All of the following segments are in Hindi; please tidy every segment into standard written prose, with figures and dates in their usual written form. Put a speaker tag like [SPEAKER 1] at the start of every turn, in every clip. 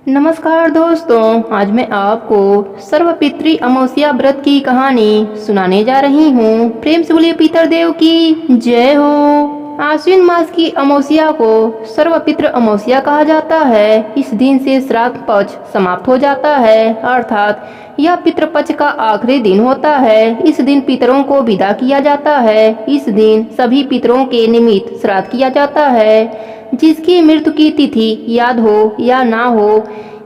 [SPEAKER 1] नमस्कार दोस्तों, आज मैं आपको सर्वपितृ अमावस्या व्रत की कहानी सुनाने जा रही हूँ। प्रेम से बोलिए पितरदेव की जय हो। आश्विन मास की अमावस्या को सर्वपितृ अमावस्या कहा जाता है। इस दिन से श्राद्ध पक्ष समाप्त हो जाता है, अर्थात यह पितृपक्ष का आखिरी दिन होता है। इस दिन पितरों को विदा किया जाता है। इस दिन सभी पितरों के निमित्त श्राद्ध किया जाता है। जिसकी मृत्यु की तिथि याद हो या ना हो,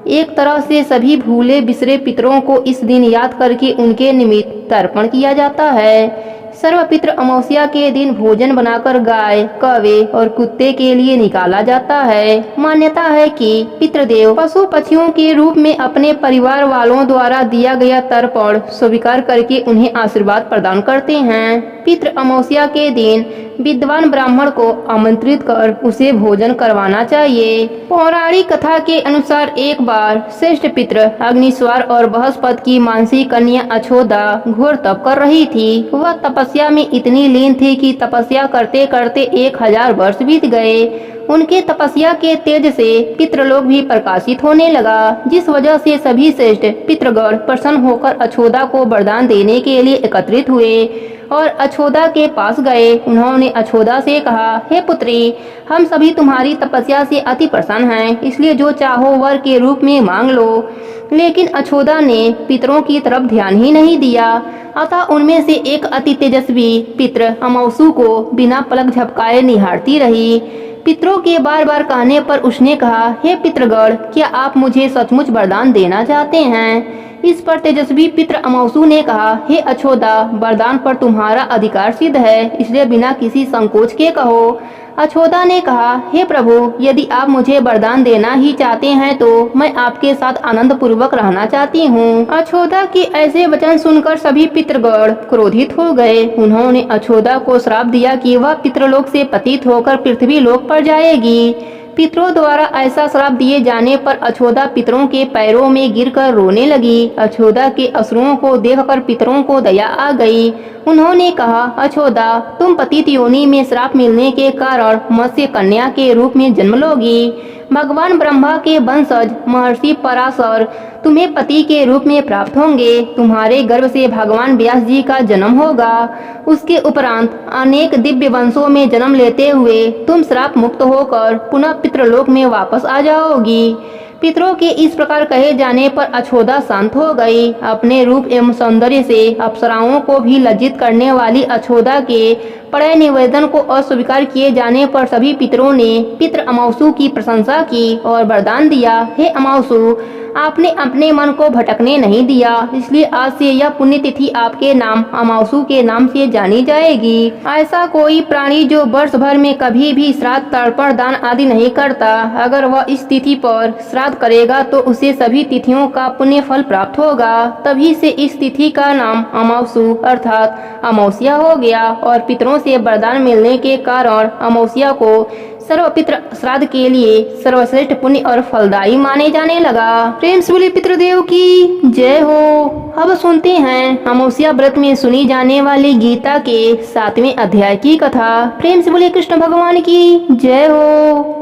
[SPEAKER 1] एक तरह से सभी भूले बिसरे पितरों को इस दिन याद करके उनके निमित्त तर्पण किया जाता है। सर्वपितृ अमावस्या के दिन भोजन बनाकर गाय, कौवे और कुत्ते के लिए निकाला जाता है। मान्यता है कि पितृदेव पशु पक्षियों के रूप में अपने परिवार वालों द्वारा दिया गया तर्पण स्वीकार करके उन्हें आशीर्वाद प्रदान करते हैं। पितृ अमावस्या के दिन विद्वान ब्राह्मण को आमंत्रित कर उसे भोजन करवाना चाहिए। पौराणिक कथा के अनुसार एक बार श्रेष्ठ पितृ अग्निस्वार और बृहस्पति की मानसी कन्या अछोदा घोर तप कर रही थी। वह तपस्या में इतनी लीन थी कि तपस्या करते करते 1000 वर्ष बीत गए। उनके तपस्या के तेज से पितृलोक भी प्रकाशित होने लगा, जिस वजह से सभी श्रेष्ठ पितृगण प्रसन्न होकर अछोदा को वरदान देने के लिए एकत्रित हुए और अछोदा के पास गए। उन्होंने अछोदा से कहा, हे पुत्री, हम सभी तुम्हारी तपस्या से अति प्रसन्न हैं, इसलिए जो चाहो वर के रूप में मांग लो। लेकिन अछोदा ने पितरों की तरफ ध्यान ही नहीं दिया। अतः उनमें से एक अति तेजस्वी पितृ अमावसू को बिना पलक झपकाए निहारती रही। पितरों के बार बार कहने पर उसने कहा, हे पितृगण, क्या आप मुझे सचमुच वरदान देना चाहते हैं? इस पर तेजस्वी पितृ अमावसू ने कहा, हे अछोदा, वरदान पर तुम्हारा अधिकार सिद्ध है, इसलिए बिना किसी संकोच के कहो। अछोदा ने कहा, हे प्रभु, यदि आप मुझे वरदान देना ही चाहते हैं तो मैं आपके साथ आनंद पूर्वक रहना चाहती हूँ। अछोदा के ऐसे वचन सुनकर सभी पितृगण क्रोधित हो गए। उन्होंने अछोदा को श्राप दिया कि वह पितृलोक से पतित होकर पृथ्वी लोक पर जाएगी। पितरों द्वारा ऐसा श्राप दिए जाने पर अछोदा पितरों के पैरों में गिरकर रोने लगी। अछोदा के अश्रुओं को देखकर पितरों को दया आ गई। उन्होंने कहा, अछोदा, तुम पतित योनि में श्राप मिलने के कारण मत्स्य कन्या के रूप में जन्म लोगी। भगवान ब्रह्मा के वंशज महर्षि पराशर तुम्हें पति के रूप में प्राप्त होंगे। तुम्हारे गर्भ से भगवान व्यास जी का जन्म होगा। उसके उपरांत अनेक दिव्य वंशों में जन्म लेते हुए तुम श्राप मुक्त होकर पुनः पितृलोक में वापस आ जाओगी। पितरों के इस प्रकार कहे जाने पर अछोदा शांत हो गई। अपने रूप एवं सौंदर्य से अप्सराओं को भी लज्जित करने वाली अछोदा के प्रणय निवेदन को अस्वीकार किए जाने पर सभी पितरों ने पितृ अमावसू की प्रशंसा की और वरदान दिया, हे अमावसू, आपने अपने मन को भटकने नहीं दिया, इसलिए आज से यह पुण्यतिथि आपके नाम अमावसू के नाम से जानी जाएगी। ऐसा कोई प्राणी जो वर्ष भर में कभी भी श्राद्ध, तर्पण, दान आदि नहीं करता, अगर वह इस तिथि पर श्राद्ध करेगा तो उसे सभी तिथियों का पुण्य फल प्राप्त होगा। तभी से इस तिथि का नाम अमावसू अर्थात अमावस्या हो गया और पितरों से वरदान मिलने के कारण अमावस्या को सर्वपितृ श्राद्ध के लिए सर्वश्रेष्ठ पुण्य और फलदायी माने जाने लगा। प्रेम से बोलिए पितृदेव की जय हो। अब सुनते हैं अमावस्या व्रत में सुनी जाने वाली गीता के 7वें अध्याय की कथा। प्रेम से बोलिए कृष्ण भगवान की जय हो।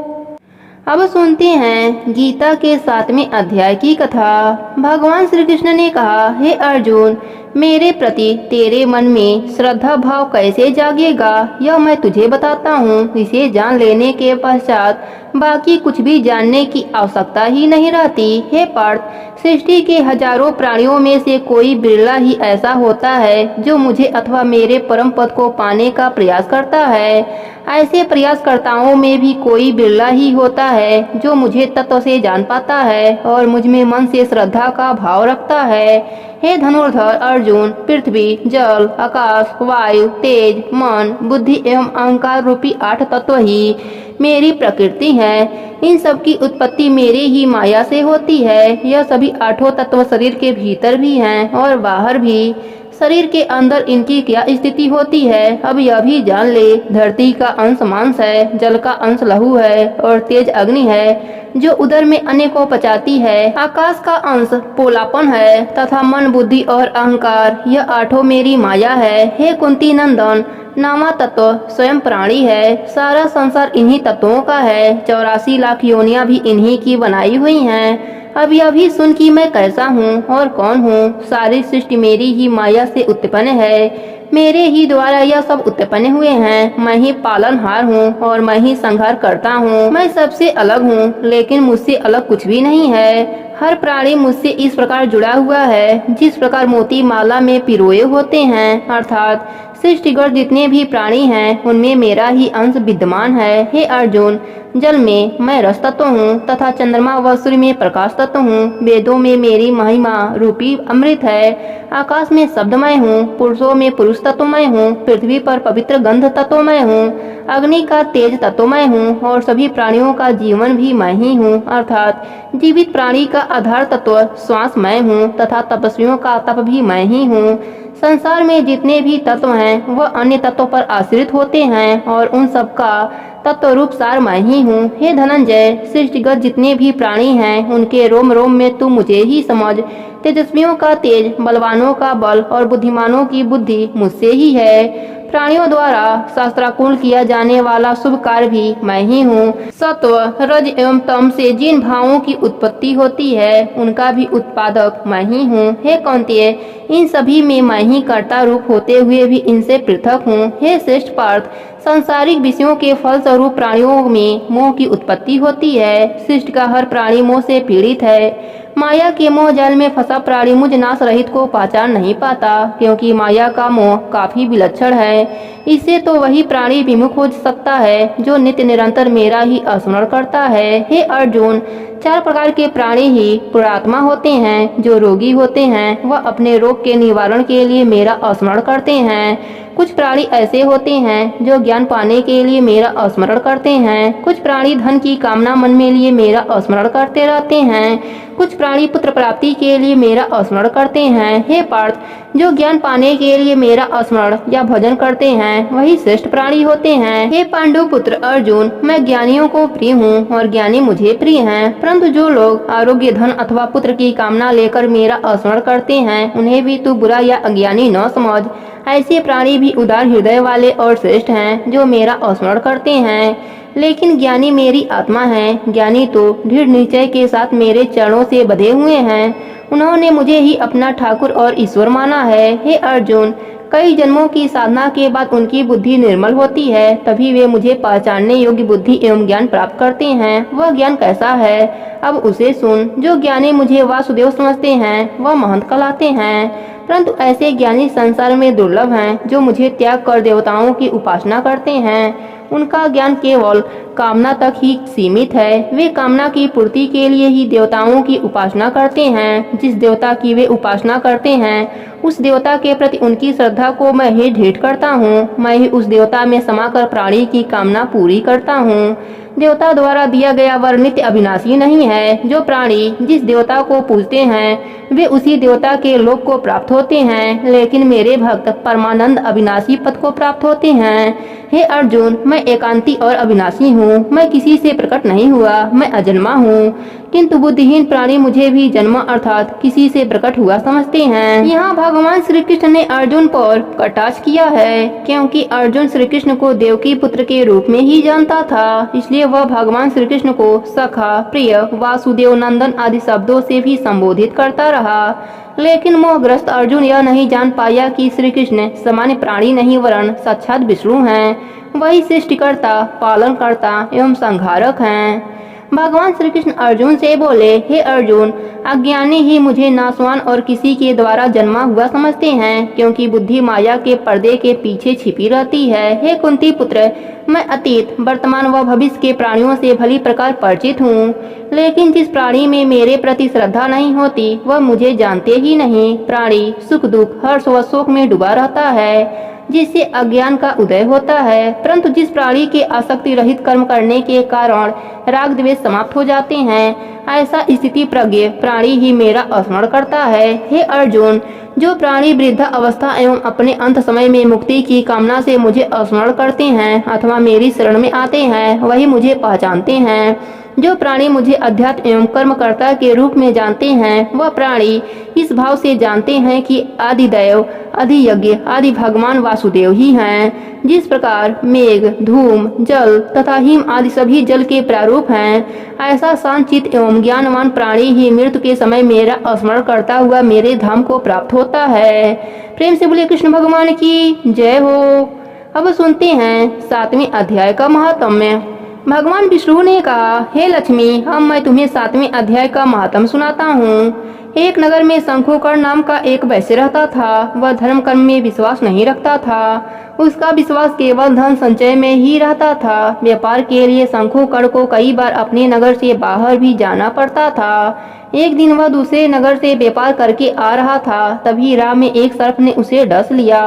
[SPEAKER 1] अब सुनते हैं गीता के 7वें अध्याय की कथा। भगवान श्री कृष्ण ने कहा, हे अर्जुन, मेरे प्रति तेरे मन में श्रद्धा भाव कैसे जागेगा यह मैं तुझे बताता हूँ। इसे जान लेने के पश्चात बाकी कुछ भी जानने की आवश्यकता ही नहीं रहती। हे पार्थ, सृष्टि के हजारों प्राणियों में से कोई बिरला ही ऐसा होता है जो मुझे अथवा मेरे परम पद को पाने का प्रयास करता है। ऐसे प्रयासकर्ताओं में भी कोई बिरला ही होता है जो मुझे तत्व से जान पाता है और मुझ में मन से श्रद्धा का भाव रखता है। हे धनुर्धर अर्जुन, पृथ्वी, जल, आकाश, वायु, तेज, मन, बुद्धि एवं अहंकार रूपी 8 तत्व ही मेरी प्रकृति है। इन सब की उत्पत्ति मेरे ही माया से होती है। यह सभी 8 तत्व शरीर के भीतर भी हैं और बाहर भी। शरीर के अंदर इनकी क्या स्थिति होती है अब यह भी जान ले। धरती का अंश मांस है, जल का अंश लहू है और तेज अग्नि है जो उदर में अन्न को पचाती है। आकाश का अंश पोलापन है तथा मन, बुद्धि और अहंकार, यह 8 मेरी माया है। हे कुंती नंदन, नामा तत्व स्वयं प्राणी है। सारा संसार इन्हीं तत्वों का है। 84 लाख योनियां भी इन्हीं की बनाई हुई हैं। अभी अभी सुन कि मैं कैसा हूँ और कौन हूँ। सारी सृष्टि मेरी ही माया से उत्पन्न है। मेरे ही द्वारा यह सब उत्पन्न हुए हैं। मैं ही पालनहार हूँ और मैं ही संहार करता हूँ। मैं सबसे अलग हूँ, लेकिन मुझसे अलग कुछ भी नहीं है। हर प्राणी मुझसे इस प्रकार जुड़ा हुआ है जिस प्रकार मोती माला में पिरोए होते हैं। अर्थात सृष्टिगत जितने भी प्राणी हैं उनमें मेरा ही अंश विद्यमान है। हे अर्जुन, जल में मैं रस तत्व हूँ तथा चंद्रमा व सूर्य में प्रकाश तत्व हूँ। वेदों में मेरी महिमा रूपी अमृत है। आकाश में शब्दमय हूँ। पुरुषों में पुरुष तत्वमय हूँ। पृथ्वी पर पवित्र गंध तत्वमय हूँ। अग्नि का तेज तत्वमय हूँ और सभी प्राणियों का जीवन भी मैं ही हूँ। अर्थात जीवित प्राणी का आधार तत्व श्वास मैं हूँ तथा तपस्वियों का तप भी मैं ही हूँ। संसार में जितने भी तत्व हैं वह अन्य तत्वों पर आश्रित होते हैं और उन सब का तत्व रूप सार मैं ही हूँ। हे धनंजय, सृष्टिगत जितने भी प्राणी हैं उनके रोम रोम में तू मुझे ही समझ। तेजस्वियों का तेज, बलवानों का बल और बुद्धिमानों की बुद्धि मुझसे ही है। प्राणियों द्वारा शास्त्रानुकूल किया जाने वाला शुभ कार्य भी मैं ही हूँ। सत्व, रज एवं तम से जिन भावों की उत्पत्ति होती है उनका भी उत्पादक मैं ही हूँ। हे कौन्तेय, इन सभी में मैं ही कर्ता रूप होते हुए भी इनसे पृथक हूँ। हे श्रेष्ठ पार्थ, सांसारिक विषयों के फल स्वरूप प्राणियों में मोह की उत्पत्ति होती है। सृष्टि का हर प्राणी मोह से पीड़ित है। माया के मोह जाल में फंसा प्राणी मुझ नाश रहित को पहचान नहीं पाता, क्योंकि माया का मोह काफी विलक्षण है। इससे तो वही प्राणी विमुख हो सकता है जो नित्य निरंतर मेरा ही स्मरण करता है। हे अर्जुन, 4 प्रकार के प्राणी ही पुरात्मा होते हैं। जो रोगी होते हैं वह अपने रोग के निवारण के लिए मेरा स्मरण करते हैं। कुछ प्राणी ऐसे होते हैं जो ज्ञान पाने के लिए मेरा स्मरण करते हैं। कुछ प्राणी धन की कामना मन में लिए मेरा स्मरण करते रहते हैं। कुछ प्राणी पुत्र प्राप्ति के लिए मेरा स्मरण करते हैं। हे पार्थ, जो ज्ञान पाने के लिए मेरा स्मरण या भजन करते हैं वही श्रेष्ठ प्राणी होते हैं। हे पांडु पुत्र अर्जुन, मैं ज्ञानियों को प्रिय हूँ और ज्ञानी मुझे प्रिय हैं। परंतु जो लोग आरोग्य, धन अथवा पुत्र की कामना लेकर मेरा स्मरण करते हैं उन्हें भी तू बुरा या अज्ञानी न समझ। ऐसे प्राणी भी उदार हृदय वाले और श्रेष्ठ हैं जो मेरा स्मरण करते हैं। लेकिन ज्ञानी मेरी आत्मा है। ज्ञानी तो दृढ़ निश्चय के साथ मेरे चरणों से बंधे हुए हैं। उन्होंने मुझे ही अपना ठाकुर और ईश्वर माना है। हे अर्जुन, कई जन्मों की साधना के बाद उनकी बुद्धि निर्मल होती है, तभी वे मुझे पहचानने योग्य बुद्धि एवं ज्ञान प्राप्त करते हैं। वह ज्ञान कैसा है, अब उसे सुन। जो ज्ञानी मुझे वासुदेव समझते हैं वह महंत कहलाते हैं, परंतु ऐसे ज्ञानी संसार में दुर्लभ हैं। जो मुझे त्याग कर देवताओं की उपासना करते हैं उनका ज्ञान केवल कामना तक ही सीमित है। वे कामना की पूर्ति के लिए ही देवताओं की उपासना करते हैं। जिस देवता की वे उपासना करते हैं उस देवता के प्रति उनकी श्रद्धा को मैं ही दृढ़ करता हूँ। मैं ही उस देवता में समाकर प्राणी की कामना पूरी करता हूँ। देवता द्वारा दिया गया वर नित्य अविनाशी नहीं है। जो प्राणी जिस देवता को पूजते हैं वे उसी देवता के लोक को प्राप्त होते हैं, लेकिन मेरे भक्त परमानंद अविनाशी पद को प्राप्त होते हैं। हे अर्जुन, मैं एकांती और अविनाशी हूँ। मैं किसी से प्रकट नहीं हुआ, मैं अजन्मा हूँ। किंतु बुद्धिहीन प्राणी मुझे भी जन्मा अर्थात किसी से प्रकट हुआ समझते हैं। यहाँ भगवान श्री कृष्ण ने अर्जुन पर कटाक्ष किया है, क्योंकि अर्जुन श्री कृष्ण को देवकी पुत्र के रूप में ही जानता था। इसलिए वह भगवान श्री कृष्ण को सखा, प्रिय, वासुदेव नंदन आदि शब्दों से भी संबोधित करता रहा। लेकिन मोहग्रस्त अर्जुन यह नहीं जान पाया कि श्री कृष्ण सामान्य प्राणी नहीं वरन साक्षात विष्णु हैं। वही सृष्टिकर्ता, पालनकर्ता एवं संहारक हैं। भगवान श्री कृष्ण अर्जुन से बोले, हे अर्जुन, अज्ञानी ही मुझे नासवान और किसी के द्वारा जन्मा हुआ समझते हैं, क्योंकि बुद्धि माया के पर्दे के पीछे छिपी रहती है। हे कुंती पुत्र, मैं अतीत, वर्तमान व भविष्य के प्राणियों से भली प्रकार परिचित हूँ, लेकिन जिस प्राणी में मेरे प्रति श्रद्धा नहीं होती वह मुझे जानते ही नहीं। प्राणी सुख दुख, हर्ष व शोक में डूबा रहता है, जिससे अज्ञान का उदय होता है। परंतु जिस प्राणी के आसक्ति रहित कर्म करने के कारण राग द्वेष समाप्त हो जाते हैं, ऐसा स्थिति प्रज्ञ प्राणी ही मेरा स्मरण करता है। हे अर्जुन, जो प्राणी वृद्ध अवस्था एवं अपने अंत समय में मुक्ति की कामना से मुझे स्मरण करते हैं अथवा मेरी शरण में आते हैं वही मुझे पहचानते हैं। जो प्राणी मुझे अध्यात्म एवं कर्मकर्ता के रूप में जानते हैं, वह प्राणी इस भाव से जानते हैं कि आदि दैव, आदि यज्ञ, आदि भगवान वासुदेव ही हैं। जिस प्रकार मेघ, धूम, जल तथा हिम आदि सभी जल के प्रारूप हैं, ऐसा शांतचित्त एवं ज्ञानवान प्राणी ही मृत्यु के समय मेरा स्मरण करता हुआ मेरे धाम को प्राप्त होता है। प्रेम से बोले कृष्ण भगवान की जय हो। अब सुनते हैं 7वें अध्याय का महात्म्य। भगवान विष्णु ने कहा, हे लक्ष्मी, अब मैं तुम्हें 7वें अध्याय का महात्म्य सुनाता हूँ। एक नगर में शंखुकर्ण नाम का एक वैश्य रहता था। वह धर्म कर्म में विश्वास नहीं रखता था। उसका विश्वास केवल धन संचय में ही रहता था। व्यापार के लिए शंखुकर्ण को कई बार अपने नगर से बाहर भी जाना पड़ता था। एक दिन वह दूसरे नगर से व्यापार करके आ रहा था, तभी राह में एक सर्प ने उसे डस लिया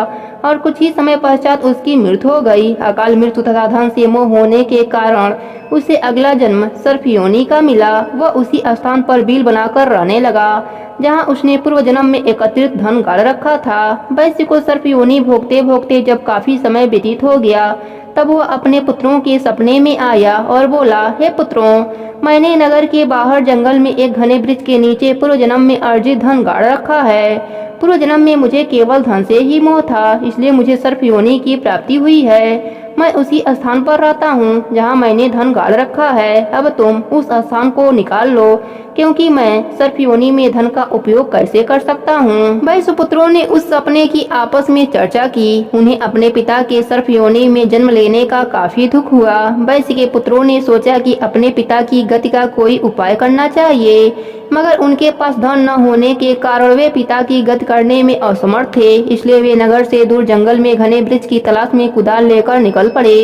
[SPEAKER 1] और कुछ ही समय पश्चात उसकी मृत्यु हो गई। अकाल मृत्यु तथा धन से मोह होने के कारण उसे अगला जन्म सर्प योनि का मिला। वह उसी स्थान पर बिल बनाकर रहने लगा जहाँ उसने पूर्व जन्म में एकत्रित धन गाड़ रखा था। वैश्य को सर्प योनि भोगते भोगते जब काफी समय व्यतीत हो गया, तब वह अपने पुत्रों के सपने में आया और बोला, हे पुत्रों, मैंने नगर के बाहर जंगल में एक घने वृक्ष के नीचे पूर्व जन्म में अर्जित धन गाड़ रखा है। पूर्व जन्म में मुझे केवल धन से ही मोह था, इसलिए मुझे सर्प योनि की प्राप्ति हुई है। मैं उसी स्थान पर रहता हूँ जहाँ मैंने धन गाड़ रखा है। अब तुम उस स्थान को निकाल लो, क्योंकि मैं सर्प योनि में धन का उपयोग कैसे कर सकता हूँ। वैश्य पुत्रों ने उस सपने की आपस में चर्चा की। उन्हें अपने पिता के सर्प योनि में जन्म लेने का काफी दुख हुआ। वैश्य के पुत्रों ने सोचा कि अपने पिता की गति का कोई उपाय करना चाहिए, मगर उनके पास धन न होने के कारण वे पिता की गति करने में असमर्थ थे। इसलिए वे नगर से दूर जंगल में घने वृक्ष की तलाश में कुदाल लेकर निकल पड़े।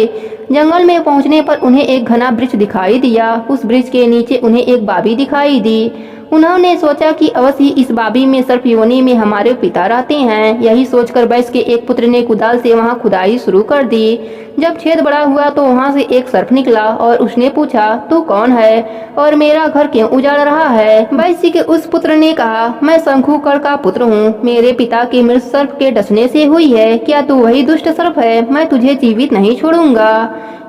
[SPEAKER 1] जंगल में पहुंचने पर उन्हें एक घना वृक्ष दिखाई दिया। उस वृक्ष के नीचे उन्हें एक बाबी दिखाई दी। उन्होंने सोचा कि अवश्य ही इस बाबी में सर्प योनि में हमारे पिता रहते हैं। यही सोचकर वैश्य के एक पुत्र ने कुदाल से वहां खुदाई शुरू कर दी। जब छेद बड़ा हुआ तो वहां से एक सर्प निकला और उसने पूछा, तू कौन है और मेरा घर क्यों उजाड़ रहा है? वैश्य के उस पुत्र ने कहा, मैं शंखुकर्ण का पुत्र हूँ। मेरे पिता की मृत्यु सर्प के डसने से हुई है। क्या तू वही दुष्ट सर्प है? मैं तुझे जीवित नहीं छोड़ूंगा।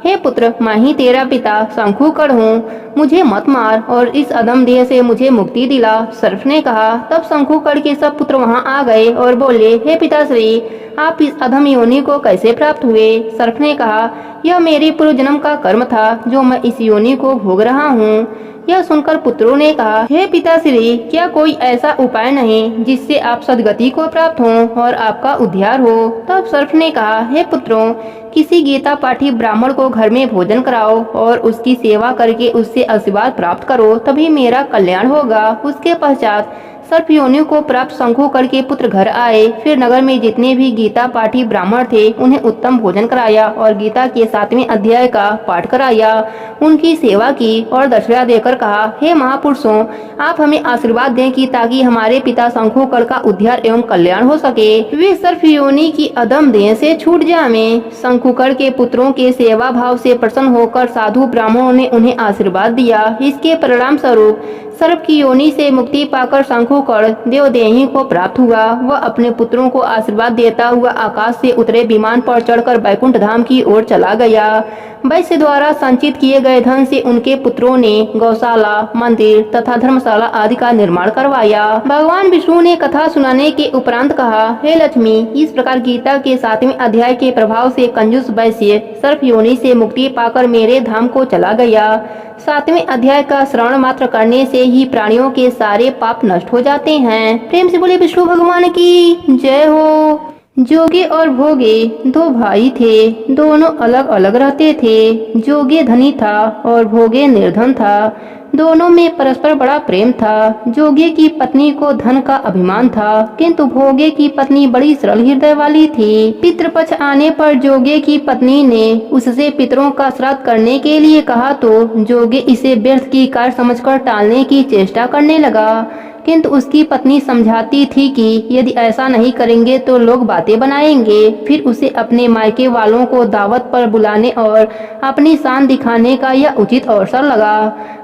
[SPEAKER 1] हे पुत्र, मैं ही तेरा पिता शंखुकर्ण हूँ। मुझे मत मार और इस अधम देह से मुझे मुक्ति दिला। सर्प ने कहा। तब शंखुकर्ण के सब पुत्र वहाँ आ गए और बोले, हे पिताश्री, आप इस अधम योनि को कैसे प्राप्त हुए? सर्प ने कहा, यह मेरे पूर्व जन्म का कर्म था जो मैं इस योनि को भोग रहा हूँ। यह सुनकर पुत्रों ने कहा, हे पिताश्री, क्या कोई ऐसा उपाय नहीं जिससे आप सदगति को प्राप्त हों और आपका उद्धार हो? तब सर्प ने कहा, हे पुत्रों, किसी गीता पाठी ब्राह्मण को घर में भोजन कराओ और उसकी सेवा करके उससे आशीर्वाद प्राप्त करो, तभी मेरा कल्याण होगा। उसके पश्चात सर्प योनि को प्राप्त शंखुकर्ण के पुत्र घर आए। फिर नगर में जितने भी गीता पाठी ब्राह्मण थे उन्हें उत्तम भोजन कराया और गीता के 7वें अध्याय का पाठ कराया। उनकी सेवा की और दक्षिणा देकर कहा, हे महापुरुषों, आप हमें आशीर्वाद दें कि ताकि हमारे पिता शंखुकर्ण का उद्धार एवं कल्याण हो सके, वे सर्प योनि की अधम देह से छूट जाएं। शंखुकर्ण के पुत्रों के सेवा भाव से प्रसन्न होकर साधु ब्राह्मणों ने उन्हें आशीर्वाद दिया। इसके परिणाम स्वरूप सर्प की योनि से मुक्ति पाकर शंखुकर्ण देवदेही को प्राप्त हुआ। वह अपने पुत्रों को आशीर्वाद देता हुआ आकाश से उतरे विमान पर चढ़कर बैकुंठ धाम की ओर चला गया। वैश्य द्वारा संचित किए गए धन से उनके पुत्रों ने गौशाला, मंदिर तथा धर्मशाला आदि का निर्माण करवाया। भगवान विष्णु ने कथा सुनाने के उपरांत कहा, हे लक्ष्मी, इस प्रकार गीता के 7वें अध्याय के प्रभाव से कंजूस वैश्य सर्प योनि से मुक्ति पाकर मेरे धाम को चला गया। 7वें अध्याय का श्रवण मात्र करने से ही प्राणियों के सारे पाप नष्ट हो जाते हैं। प्रेम से बोले विष्णु भगवान की जय हो। जोगे और भोगे दो भाई थे, दोनों अलग अलग रहते थे। जोगे धनी था और भोगे निर्धन था। दोनों में परस्पर बड़ा प्रेम था। जोगे की पत्नी को धन का अभिमान था, किंतु भोगे की पत्नी बड़ी सरल हृदय वाली थी। पितृपक्ष आने पर जोगे की पत्नी ने उससे पितरों का श्राद्ध करने के लिए कहा तो जोगे इसे व्यर्थ की कार्य समझकर टालने की चेष्टा करने लगा। किंतु उसकी पत्नी समझाती थी कि यदि ऐसा नहीं करेंगे तो लोग बातें बनाएंगे। फिर उसे अपने मायके वालों को दावत पर बुलाने और अपनी शान दिखाने का यह उचित अवसर लगा।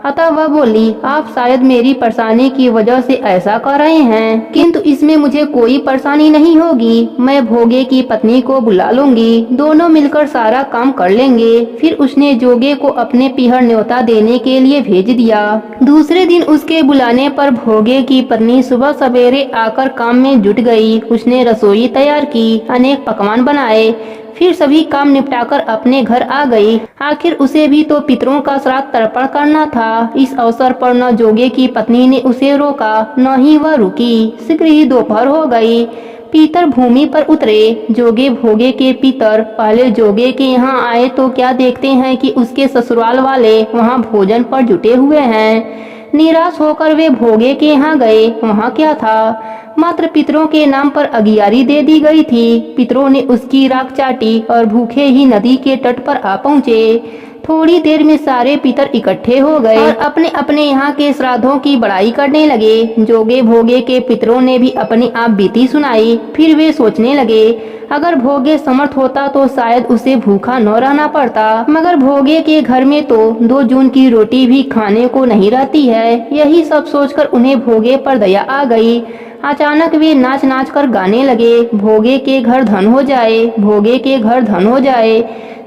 [SPEAKER 1] अतः वह बोली, आप शायद मेरी परेशानी की वजह से ऐसा कर रहे हैं, किंतु इसमें मुझे कोई परेशानी नहीं होगी। मैं भोगे की पत्नी को बुला लूंगी, दोनों मिलकर सारा काम कर लेंगे। फिर उसने जोगे को अपने पीहर न्योता देने के लिए भेज दिया। दूसरे दिन उसके बुलाने पर भोगे की पत्नी सुबह सवेरे आकर काम में जुट गई। उसने रसोई तैयार की, अनेक पकवान बनाए, फिर सभी काम निपटाकर अपने घर आ गई। आखिर उसे भी तो पितरों का श्राद्ध तर्पण करना था। इस अवसर पर न जोगे की पत्नी ने उसे रोका, न ही वह रुकी। शीघ्र ही दोपहर हो गई। पीतर भूमि पर उतरे। जोगे भोगे के पितर पहले जोगे के यहाँ आए तो क्या देखते हैं कि उसके ससुराल वाले वहाँ भोजन पर जुटे हुए हैं। निराश होकर वे भोगे के यहाँ गए। वहाँ क्या था, मात्र पितरों के नाम पर अगियारी दे दी गई थी। पितरों ने उसकी राख चाटी और भूखे ही नदी के तट पर आ पहुँचे। थोड़ी देर में सारे पितर इकट्ठे हो गए और अपने अपने यहाँ के श्राद्धों की बड़ाई करने लगे। जोगे भोगे के पितरों ने भी अपनी आप बीती सुनाई। फिर वे सोचने लगे, अगर भोगे समर्थ होता तो शायद उसे भूखा न रहना पड़ता, मगर भोगे के घर में तो 2 जून की रोटी भी खाने को नहीं रहती है। यही सब सोचकर उन्हें भोगे पर दया आ गई। अचानक वे नाच नाच कर गाने लगे, भोगे के घर धन हो जाए, भोगे के घर धन हो जाए।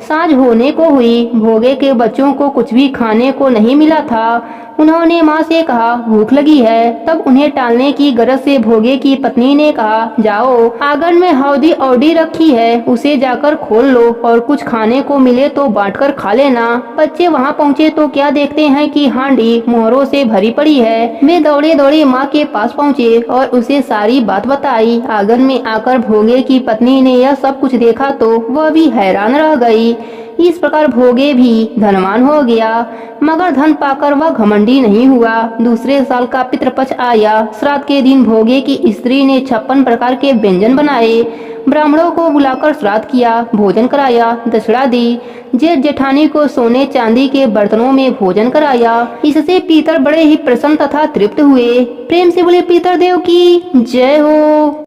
[SPEAKER 1] सांझ होने को हुई। भोगे के बच्चों को कुछ भी खाने को नहीं मिला था। उन्होंने माँ से कहा, भूख लगी है। तब उन्हें टालने की गरज से भोगे की पत्नी ने कहा, जाओ, आंगन में हौदी औडी रखी है, उसे जाकर खोल लो और कुछ खाने को मिले तो बांटकर खा लेना। बच्चे वहाँ पहुँचे तो क्या देखते हैं कि हांडी मोहरों से भरी पड़ी है। वे दौड़े दौड़े माँ के पास पहुँचे और उसे सारी बात बताई। आंगन में आकर भोगे की पत्नी ने यह सब कुछ देखा तो वह भी हैरान रह गई। इस प्रकार भोगे भी धनवान हो गया, मगर धन पाकर वह घमंडी नहीं हुआ। दूसरे साल का पितृपक्ष आया। श्राद्ध के दिन भोगे की स्त्री ने 56 प्रकार के व्यंजन बनाए। ब्राह्मणों को बुलाकर श्राद्ध किया, भोजन कराया, दक्षिणा दी। जेठ जेठानी को सोने चांदी के बर्तनों में भोजन कराया। इससे पीतर बड़े ही प्रसन्न तथा तृप्त हुए। प्रेम से बोले पीतर देव की जय हो।